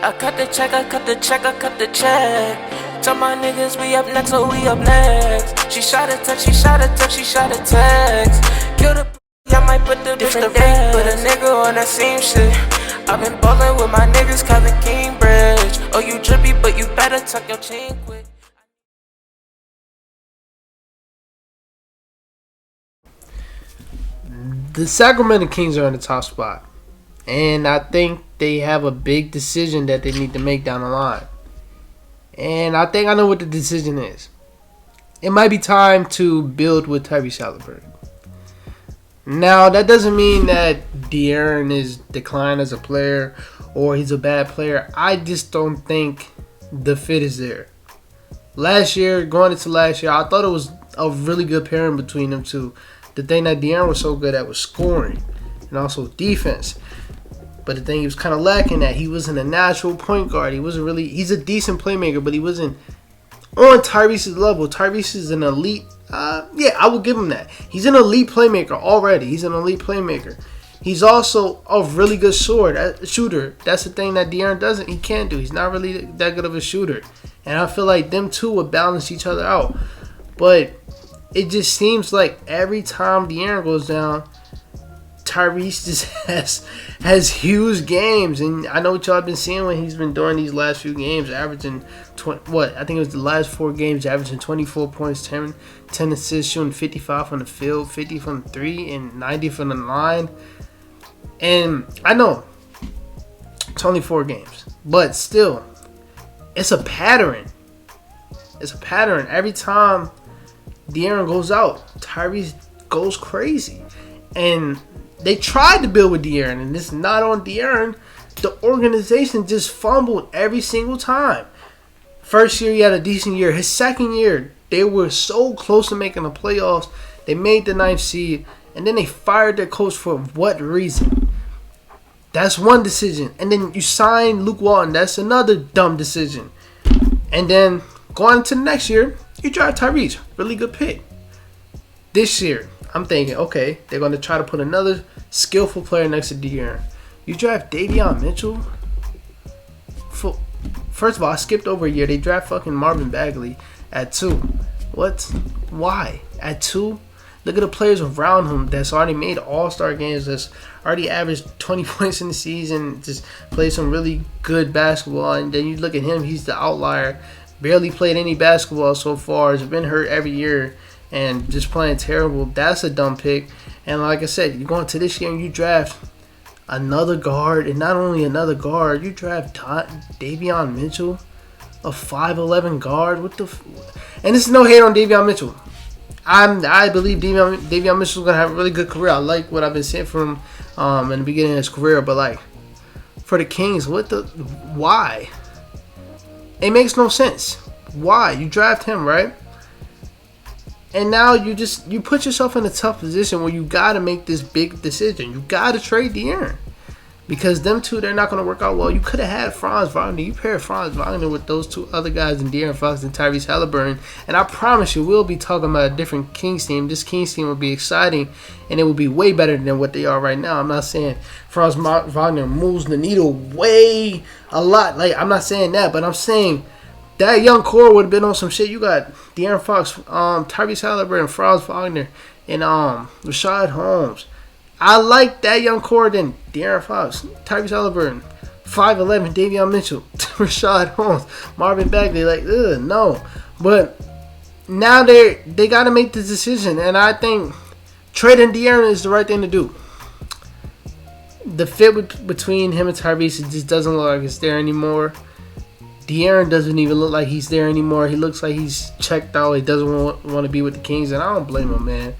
I cut the check, I cut the check, I cut the check. Tell my niggas we up next, so we up next. She shot a text, she shot a text, she shot a text. Kill the I might put the different day, put a nigga on that same shit. I've been ballin' with my niggas, Kevin Cambridge. Oh, you drippy, but you better tuck your chain quick. The Sacramento Kings are in the top spot, and I think they have a big decision that they need to make down the line. And I think I know what the decision is. It might be time to build with Tyrese Halliburton. Now, that doesn't mean that Deaaron is declined as a player or he's a bad player. I just don't think the fit is there. Going into last year, I thought it was a really good pairing between them two. The thing that Deaaron was so good at was scoring and also defense. But the thing he was kind of lacking at, he wasn't a natural point guard. He's a decent playmaker, but he wasn't on Tyrese's level. Tyrese is an elite. I will give him that. He's an elite playmaker already. He's an elite playmaker. He's also a really good shooter. That's the thing that Deaaron doesn't. He can't do. He's not really that good of a shooter. And I feel like them two would balance each other out. But it just seems like every time Deaaron goes down, Tyrese just has huge games. And I know what y'all have been seeing when he's been doing these last few games, averaging I think it was the last 4 games, averaging 24 points, 10 assists, shooting 55 from the field, 50 from the 3, and 90 from the line. And I know it's only 4 games, but still, it's a pattern. It's a pattern. Every time Deaaron goes out, Tyrese goes crazy. And they tried to build with Deaaron, and it's not on Deaaron. The organization just fumbled every single time. First year, he had a decent year. His second year, they were so close to making the playoffs. They made the 9th seed, and then they fired their coach for what reason? That's one decision. And then you sign Luke Walton. That's another dumb decision. And then going into the next year, you draft Tyrese. Really good pick. This year, I'm thinking, okay, they're going to try to put another skillful player next to Deaaron. You draft Davion Mitchell? First of all, I skipped over a year. They draft fucking Marvin Bagley at 2. What? Why? At 2? Look at the players around him that's already made all-star games, that's already averaged 20 points in the season, just played some really good basketball. And then you look at him, he's the outlier. Barely played any basketball so far. Has been hurt every year and just playing terrible. That's a dumb pick. And like I said, you go into this year and you draft another guard, and not only another guard, you draft Davion Mitchell, a 5'11" guard. And this is no hate on Davion Mitchell. I believe Davion Mitchell's gonna have a really good career. I like what I've been seeing from him in the beginning of his career, but like for the Kings, why? It makes no sense. Why? You draft him, right? And now you put yourself in a tough position where you got to make this big decision. You got to trade Deaaron. Because them two, they're not going to work out well. You could have had Franz Wagner. You paired Franz Wagner with those 2 other guys in De'Aaron Fox and Tyrese Halliburton. And I promise you, we'll be talking about a different Kings team. This Kings team will be exciting, and it will be way better than what they are right now. I'm not saying Franz Wagner moves the needle way a lot. Like, I'm not saying that, but I'm saying that young core would have been on some shit. You got De'Aaron Fox, Tyrese Halliburton, Franz Wagner, and Rashad Holmes. I like that young core than De'Aaron Fox, Tyrese Halliburton, 5'11", Davion Mitchell, Rashad Holmes, Marvin Bagley. Like, no. But now they got to make the decision, and I think trading De'Aaron is the right thing to do. The fit between him and Tyrese, it just doesn't look like it's there anymore. De'Aaron doesn't even look like he's there anymore. He looks like he's checked out. He doesn't want to be with the Kings, and I don't blame him, man.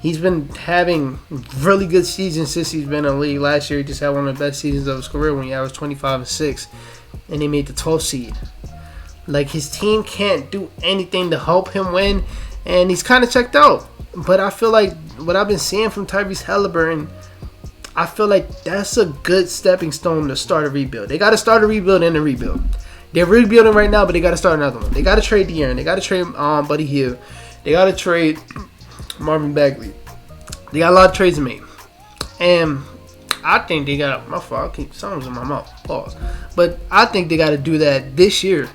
He's been having really good seasons since he's been in the league. Last year, he just had one of the best seasons of his career when he averaged 25-6, and they made the 12th seed. Like, his team can't do anything to help him win, and he's kind of checked out. But I feel like what I've been seeing from Tyrese Halliburton, I feel like that's a good stepping stone to start a rebuild. They got to start a rebuild and a rebuild. They're rebuilding right now, but they got to start another one. They got to trade De'Aaron. They got to trade Buddy Hield. They got to trade Marvin Bagley. They got a lot of trades to make. And I think they got my fault. I keep something's in my mouth. Pause. But I think they got to do that this year.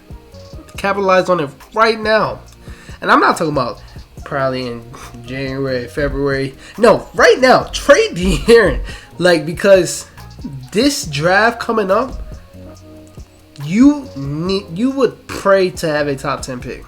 Capitalize on it right now. And I'm not talking about probably in January, February. No, right now. Trade Deaaron. Like, because this draft coming up, you would pray to have a top 10 pick.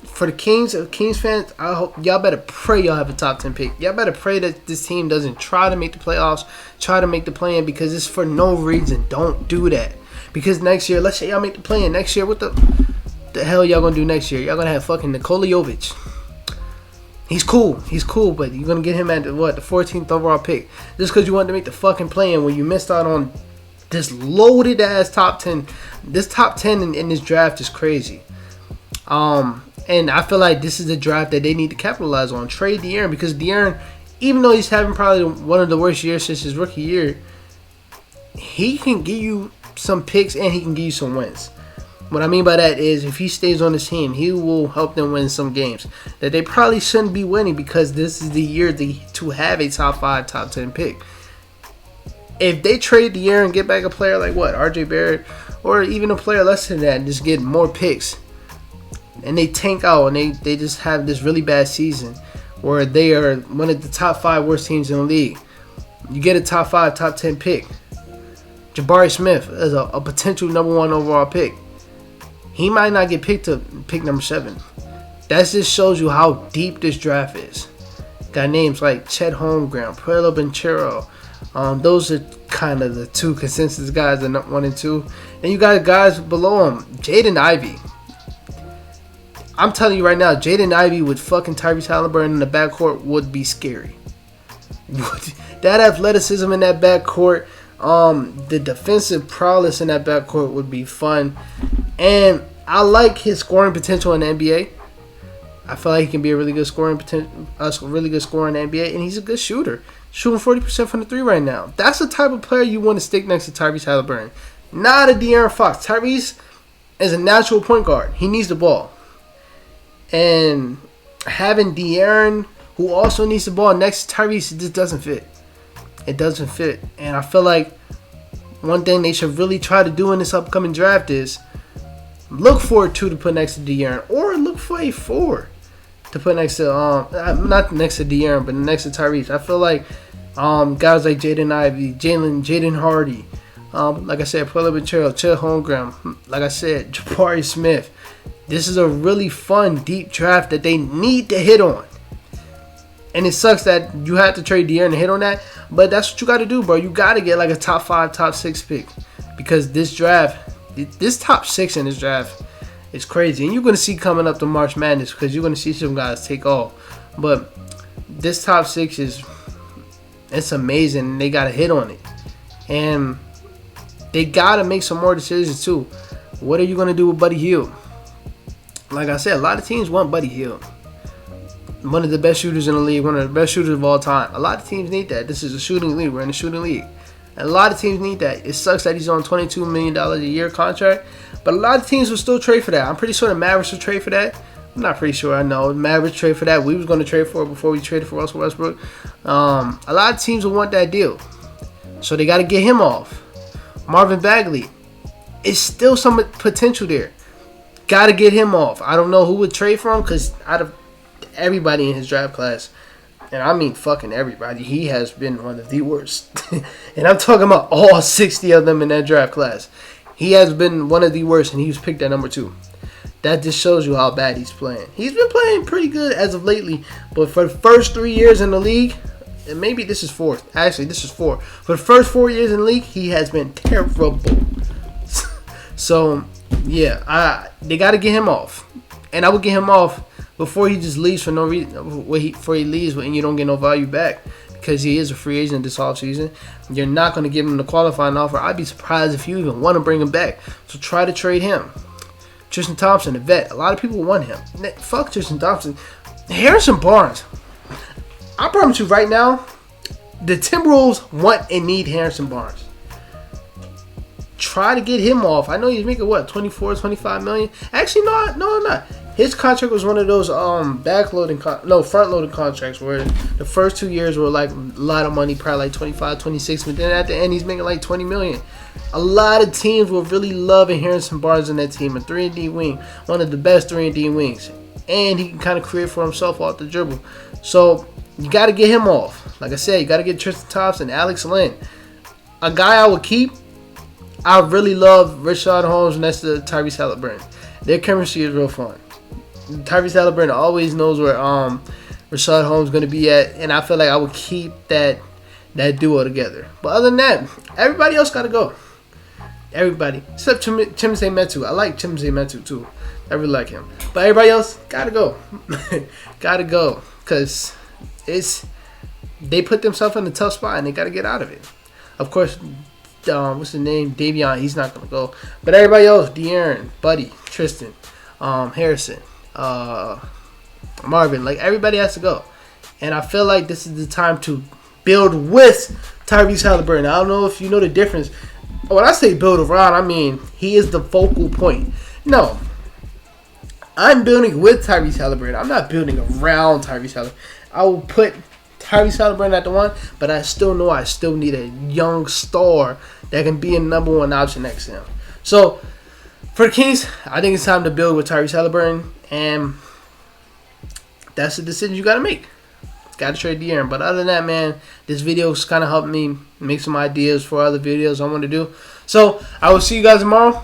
For the Kings fans, I hope y'all better pray y'all have a top 10 pick. Y'all better pray that this team doesn't try to make the playoffs, try to make the play-in, because it's for no reason. Don't do that. Because next year, let's say y'all make the play-in next year, what the hell y'all gonna do next year? Y'all gonna have fucking Nikola Jovic. He's cool, but you're gonna get him at the 14th overall pick just because you wanted to make the fucking play-in when you missed out on this loaded ass top 10. This top 10 in this draft is crazy. And I feel like this is the draft that they need to capitalize on. Trade Deaaron, because Deaaron, even though he's having probably one of the worst years since his rookie year, he can give you some picks and he can give you some wins. What I mean by that is if he stays on this team, he will help them win some games that they probably shouldn't be winning, because this is the year to have a top 5, top 10 pick. If they trade Deaaron and get back a player like RJ Barrett, or even a player less than that, and just get more picks, and they tank out and they just have this really bad season where they are one of the top 5 worst teams in the league, you get a top 5, top 10 pick. Jabari Smith is a potential number 1 overall pick. He might not get picked to pick number 7. That just shows you how deep this draft is. Got names like Chet Holmgren, Puello Banchero. Those are kind of the 2 consensus guys, the 1 and 2. Then you got guys below him, Jaden Ivey. I'm telling you right now, Jaden Ivey with fucking Tyrese Halliburton in the backcourt would be scary. That athleticism in that backcourt, the defensive prowess in that backcourt would be fun. And I like his scoring potential in the NBA. I feel like he can be a really good scoring potential, really good scorer in the NBA, and he's a good shooter, shooting 40% from the 3 right now. That's the type of player you want to stick next to Tyrese Halliburton, not a De'Aaron Fox. Tyrese is a natural point guard. He needs the ball. And having De'Aaron, who also needs the ball next to Tyrese, it just doesn't fit. It doesn't fit. And I feel like one thing they should really try to do in this upcoming draft is look for a 2 to put next to De'Aaron, or look for a 4 to put next to not next to De'Aaron, but next to Tyrese. I feel like guys like Jaden Ivey, Jaden Hardy, like I said, Puello Banchero, Chet Holmgren, like I said, Jabari Smith. This is a really fun, deep draft that they need to hit on. And it sucks that you have to trade De'Aaron to hit on that, but that's what you got to do, bro. You got to get like a top 5, top 6 pick, because this draft, this top 6 in this draft is crazy. And you're going to see coming up to March Madness, because you're going to see some guys take off. But this top 6 it's amazing. They got to hit on it. And they got to make some more decisions too. What are you going to do with Buddy Hield? Like I said, a lot of teams want Buddy Hield. One of the best shooters in the league, one of the best shooters of all time. A lot of teams need that. This is a shooting league. We're in a shooting league. And a lot of teams need that. It sucks that he's on $22 million a year contract, but a lot of teams will still trade for that. I'm pretty sure the Mavericks will trade for that. I'm not pretty sure. I know the Mavericks trade for that. We was going to trade for it before we traded for Russell Westbrook. A lot of teams will want that deal, so they got to get him off. Marvin Bagley, it's still some potential there. Got to get him off. I don't know who would trade for him, because out of everybody in his draft class, and I mean fucking everybody, he has been one of the worst. And I'm talking about all 60 of them in that draft class. He has been one of the worst, and he was picked at number 2. That just shows you how bad he's playing. He's been playing pretty good as of lately, but for the first 3 years in the league, and maybe this is 4. Actually, this is 4. For the first 4 years in the league, he has been terrible. So, yeah, they got to get him off. And I would get him off before he just leaves for no reason. Before he leaves and you don't get no value back, because he is a free agent this offseason. You're not going to give him the qualifying offer. I'd be surprised if you even want to bring him back. So try to trade him. Tristan Thompson, a vet. A lot of people want him. Fuck Tristan Thompson. Harrison Barnes. I promise you right now, the Timberwolves want and need Harrison Barnes. Try to get him off. I know he's making, 24, 25 million? Actually, no, I'm not. his contract was one of those front loading contracts where the first 2 years were like a lot of money, probably like 25, 26, but then at the end he's making like 20 million. A lot of teams will really love Harrison Barnes in that team, a 3-and-D wing, one of the best 3-and-D wings, and he can kind of create for himself off the dribble. So you got to get him off. Like I said, you got to get Tristan Thompson, Alex Len. A guy I would keep. I really love Rashad Holmes next to Tyrese Halliburton. Their chemistry is real fun. Tyrese Halliburton always knows where Rashad Holmes is going to be at, and I feel like I would keep that duo together. But other than that, everybody else got to go. Everybody. Except Chimsey Metu. I like Chimsey Metu too. I really like him. But everybody else got to go. Got to go. Because they put themselves in a tough spot, and they got to get out of it. Of course, what's the name? Davion, he's not going to go. But everybody else, Deaaron, Buddy, Tristan, Harrison, Marvin, like everybody has to go. And I feel like this is the time to build with Tyrese Halliburton. I don't know if you know the difference. When I say build around, I mean he is the focal point. No, I'm building with Tyrese Halliburton. I'm not building around Tyrese Halliburton. I will put Tyrese Halliburton at the one, but I still know I still need a young star that can be a number one option next to him. So for the Kings, I think it's time to build with Tyrese Halliburton, and that's the decision you got to make. Got to trade Deaaron. But other than that, man, this video's kind of helped me make some ideas for other videos I want to do. So I will see you guys tomorrow.